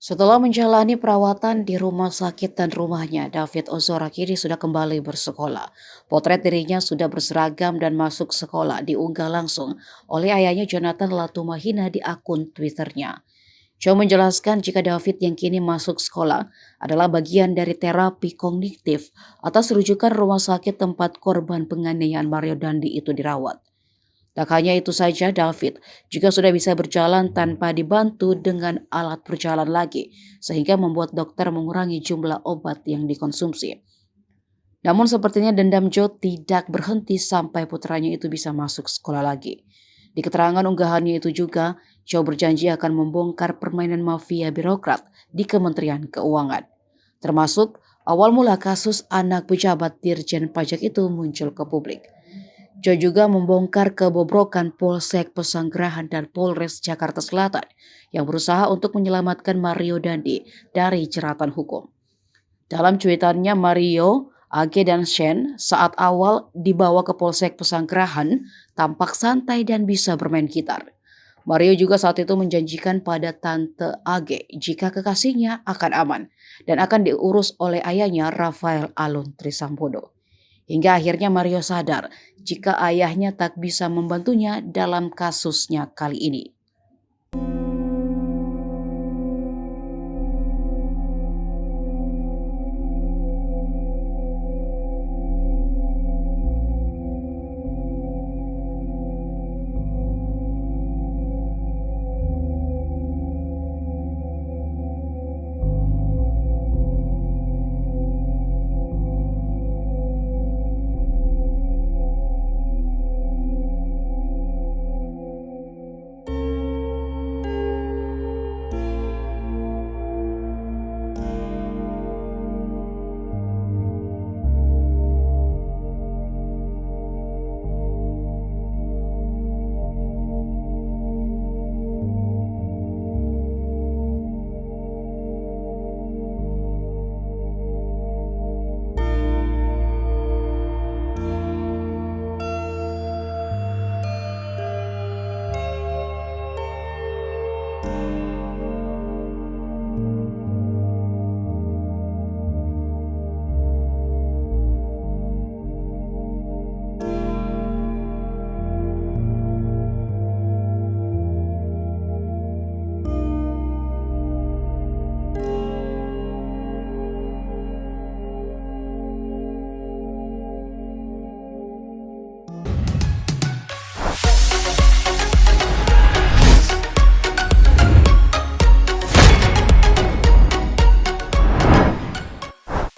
Setelah menjalani perawatan di rumah sakit dan rumahnya, David Ozora kini sudah kembali bersekolah. Potret dirinya sudah berseragam dan masuk sekolah diunggah langsung oleh ayahnya Jonathan Latumahina di akun Twitternya. Joe menjelaskan jika David yang kini masuk sekolah adalah bagian dari terapi kognitif atas rujukan rumah sakit tempat korban penganiayaan Mario Dandi itu dirawat. Tak hanya itu saja, David juga sudah bisa berjalan tanpa dibantu dengan alat berjalan lagi, sehingga membuat dokter mengurangi jumlah obat yang dikonsumsi. Namun sepertinya dendam Joe tidak berhenti sampai putranya itu bisa masuk sekolah lagi. Di keterangan unggahannya itu juga, Joe berjanji akan membongkar permainan mafia birokrat di Kementerian Keuangan. Termasuk awal mula kasus anak pejabat Dirjen Pajak itu muncul ke publik. Joe juga membongkar kebobrokan Polsek Pesanggerahan dan Polres Jakarta Selatan yang berusaha untuk menyelamatkan Mario Dandi dari jeratan hukum. Dalam cuitannya, Mario, Age dan Shen saat awal dibawa ke Polsek Pesanggerahan tampak santai dan bisa bermain gitar. Mario juga saat itu menjanjikan pada Tante Age jika kekasihnya akan aman dan akan diurus oleh ayahnya Rafael Alun Trisambodo. Hingga akhirnya Mario sadar jika ayahnya tak bisa membantunya dalam kasusnya kali ini.